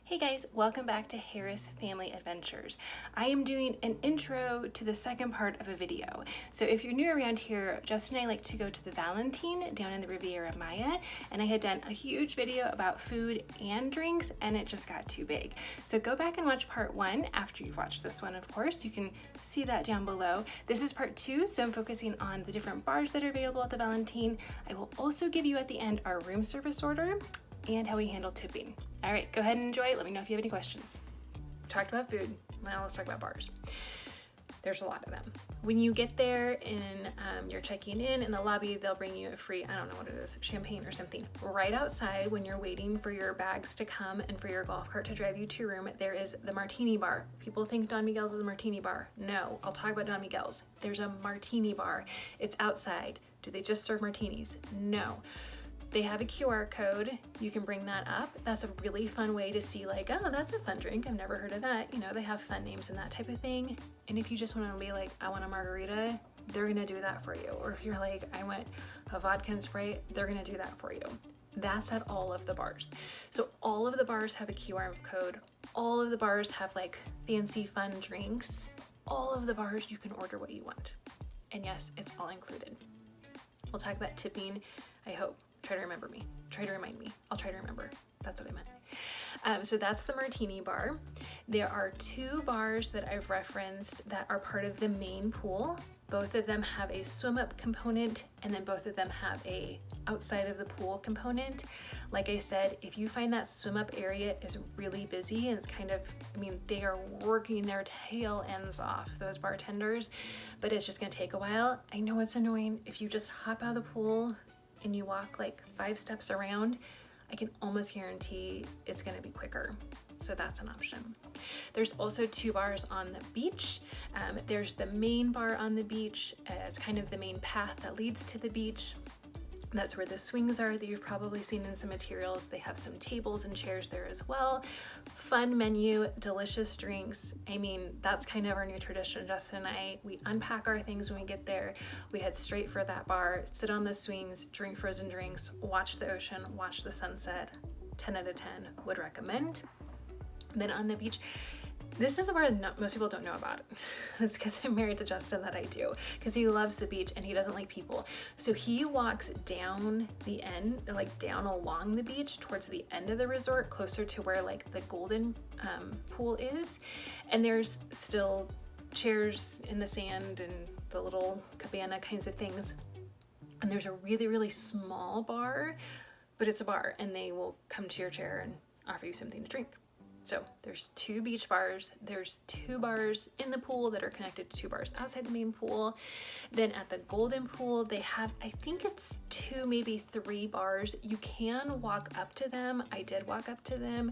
Hey guys, welcome back to Harris Family Adventures. I am doing an intro to the second part of a video. So if you're new around here, Justin and I like to go to the Valentin down in the Riviera Maya, and I had done a huge video about food and drinks and it just got too big. So go back and watch part one after you've watched this one, of course. You can see that down below. This is part two, so I'm focusing on the different bars that are available at the Valentin. I will also give you at the end our room service order and how we handle tipping. All right, go ahead and enjoy. Let me know if you have any questions. We talked about food, now let's talk about bars. There's a lot of them. When you get there and you're checking in the lobby, they'll bring you a free, I don't know what it is, champagne or something. Right outside, when you're waiting for your bags to come and for your golf cart to drive you to your room, there is the martini bar. People think Don Miguel's is a martini bar. No, I'll talk about Don Miguel's. There's a martini bar. It's outside. Do they just serve martinis? No. They have a QR code. You can bring that up. That's a really fun way to see like, oh, that's a fun drink. I've never heard of that. You know, they have fun names and that type of thing. And if you just want to be like, I want a margarita, they're going to do that for you. Or if you're like, I want a vodka and Sprite, they're going to do that for you. That's at all of the bars. So all of the bars have a QR code. All of the bars have like fancy fun drinks. All of the bars you can order what you want. And yes, it's all included. We'll talk about tipping, I hope. Try to remember me. Try to remind me. I'll try to remember. That's what I meant. So that's the martini bar. There are two bars that I've referenced that are part of the main pool. Both of them have a swim up component, and then both of them have a outside of the pool component. Like I said, if you find that swim up area is really busy and it's kind of, I mean, they are working their tail ends off, those bartenders, but it's just gonna take a while. I know it's annoying. If you just hop out of the pool and you walk like 5 steps around, I can almost guarantee it's gonna be quicker. So that's an option. There's also two bars on the beach. There's the main bar on the beach. It's kind of the main path that leads to the beach. That's where the swings are that you've probably seen in some materials. They have some tables and chairs there as well. Fun menu, delicious drinks. I mean, that's kind of our new tradition. Justin and I, we unpack our things when we get there. We head straight for that bar, sit on the swings, drink frozen drinks, watch the ocean, watch the sunset. 10 out of 10 would recommend. Then on the beach, this is where most people don't know about it. It's because I'm married to Justin that I do, because he loves the beach and he doesn't like people. So he walks down the end, like down along the beach towards the end of the resort, closer to where like the golden pool is. And there's still chairs in the sand and the little cabana kinds of things. And there's a really, really small bar, but it's a bar and they will come to your chair and offer you something to drink. So there's two beach bars. There's two bars in the pool that are connected to two bars outside the main pool. Then at the golden pool, they have, I think it's 2, maybe 3 bars. You can walk up to them. I did walk up to them.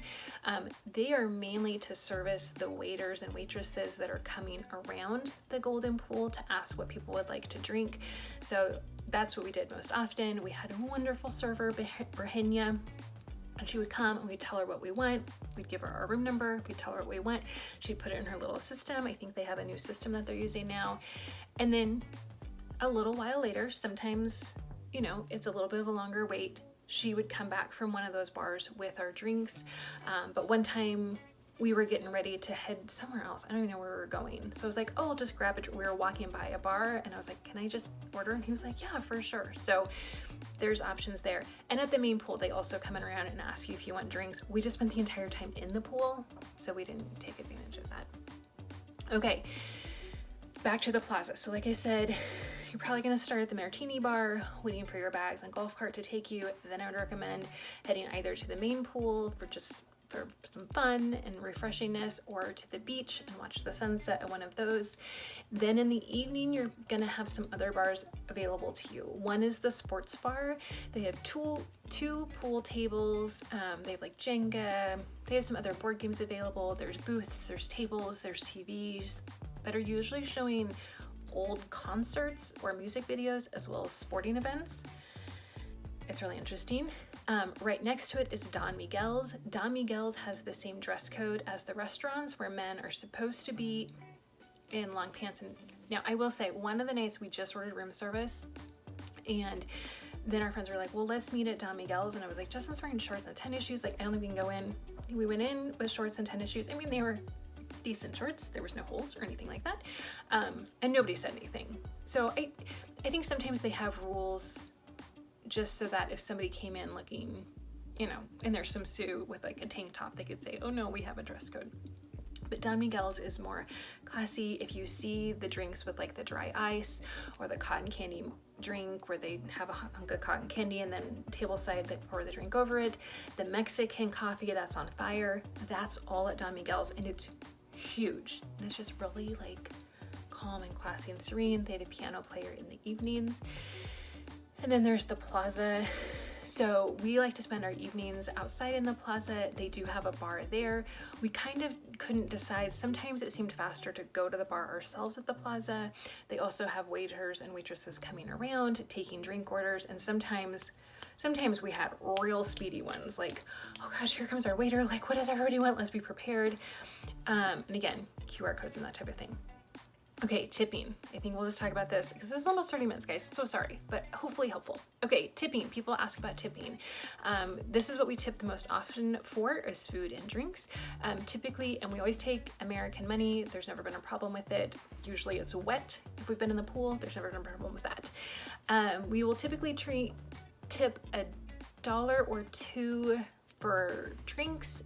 They are mainly to service the waiters and waitresses that are coming around the golden pool to ask what people would like to drink. So that's what we did most often. We had a wonderful server, Virginia. And she would come and we'd tell her what we want. We'd give her our room number. We'd tell her what we want. She'd put it in her little system. I think they have a new system that they're using now. And then a little while later, sometimes, you know, it's a little bit of a longer wait. She would come back from one of those bars with our drinks. But one time we were getting ready to head somewhere else. I don't even know where we were going. So I was like, oh, I'll just grab it. We were walking by a bar and I was like, can I just order? And he was like, yeah, for sure. So there's options there. And at the main pool, they also come in around and ask you if you want drinks. We just spent the entire time in the pool, so we didn't take advantage of that. Okay, back to the plaza. So like I said, you're probably gonna start at the martini bar, waiting for your bags and golf cart to take you. Then I would recommend heading either to the main pool for some fun and refreshingness, or to the beach and watch the sunset at one of those. Then in the evening, you're gonna have some other bars available to you. One is the sports bar. They have two pool tables. They have like Jenga. They have some other board games available. There's booths, there's tables, there's TVs that are usually showing old concerts or music videos as well as sporting events. It's really interesting. Right next to it is Don Miguel's. Don Miguel's has the same dress code as the restaurants, where men are supposed to be in long pants. And now I will say, one of the nights we just ordered room service and then our friends were like, well, let's meet at Don Miguel's. And I was like, Justin's wearing shorts and tennis shoes. Like, I don't think we can go in. We went in with shorts and tennis shoes. I mean, they were decent shorts. There was no holes or anything like that. And nobody said anything. So I think sometimes they have rules just so that if somebody came in looking, you know, in their swimsuit with like a tank top, they could say, oh no, we have a dress code. But Don Miguel's is more classy. If you see the drinks with like the dry ice or the cotton candy drink where they have a hunk of cotton candy and then tableside they pour the drink over it, the Mexican coffee that's on fire, that's all at Don Miguel's, and it's huge. And it's just really like calm and classy and serene. They have a piano player in the evenings. And then there's the plaza. So we like to spend our evenings outside in the plaza. They do have a bar there. We kind of couldn't decide. Sometimes it seemed faster to go to the bar ourselves at the plaza. They also have waiters and waitresses coming around, taking drink orders. And sometimes we had real speedy ones, like, oh gosh, here comes our waiter. Like, what does everybody want? Let's be prepared. And again, QR codes and that type of thing. Okay, tipping. I think we'll just talk about this because this is almost 30 minutes, guys. So sorry, but hopefully helpful. Okay, tipping. People ask about tipping. This is what we tip the most often for is food and drinks. Typically, and we always take American money. There's never been a problem with it. Usually it's wet. If we've been in the pool, there's never been a problem with that. We will typically tip $1 or $2 for drinks.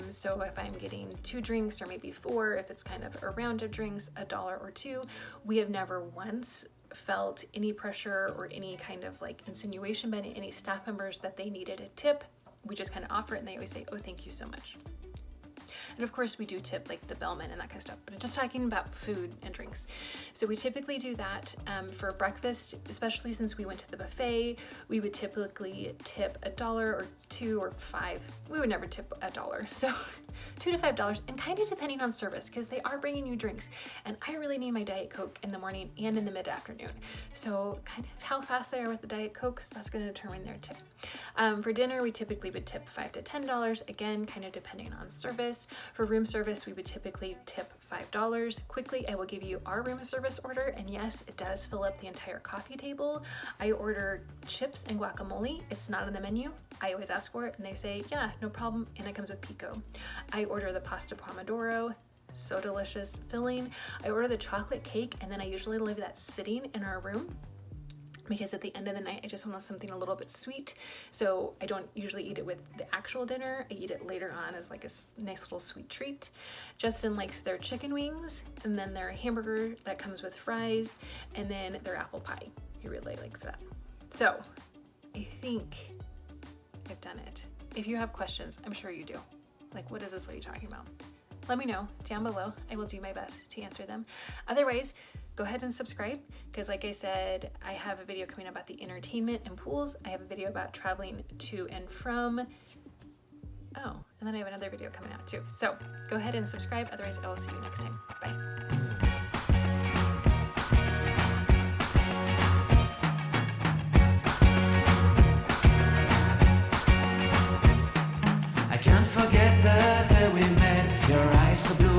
So if I'm getting 2 drinks or maybe 4, if it's kind of a round of drinks, $1 or $2. We have never once felt any pressure or any kind of like insinuation by any staff members that they needed a tip. We just kind of offer it and they always say, oh, thank you so much. And of course we do tip like the bellman and that kind of stuff, but just talking about food and drinks. So we typically do that for breakfast, especially since we went to the buffet. We would typically tip $1 or $2 or $5. We would never tip $1. So $2 to $5, and kind of depending on service because they are bringing you drinks. And I really need my Diet Coke in the morning and in the mid-afternoon. So kind of how fast they are with the Diet Cokes, that's going to determine their tip. For dinner, we typically would tip $5 to $10. Again, kind of depending on service. For room service, we would typically tip $5. Quickly, I will give you our room service order, and yes, it does fill up the entire coffee table. I order chips and guacamole. It's not on the menu. I always ask for it, and they say, yeah, no problem, and it comes with pico. I order the pasta pomodoro. So delicious, filling. I order the chocolate cake, and then I usually leave that sitting in our room because at the end of the night, I just want something a little bit sweet. So I don't usually eat it with the actual dinner. I eat it later on as like a nice little sweet treat. Justin likes their chicken wings and then their hamburger that comes with fries and then their apple pie. He really likes that. So I think I've done it. If you have questions, I'm sure you do. Like, what is this lady talking about? Let me know down below. I will do my best to answer them. Otherwise, go ahead and subscribe because like I said, I have a video coming up about the entertainment and pools. I have a video about traveling to and from. Oh, and then I have another video coming out too. So go ahead and subscribe. Otherwise, I will see you next time. Bye. I can't forget the day we met. Your eyes so blue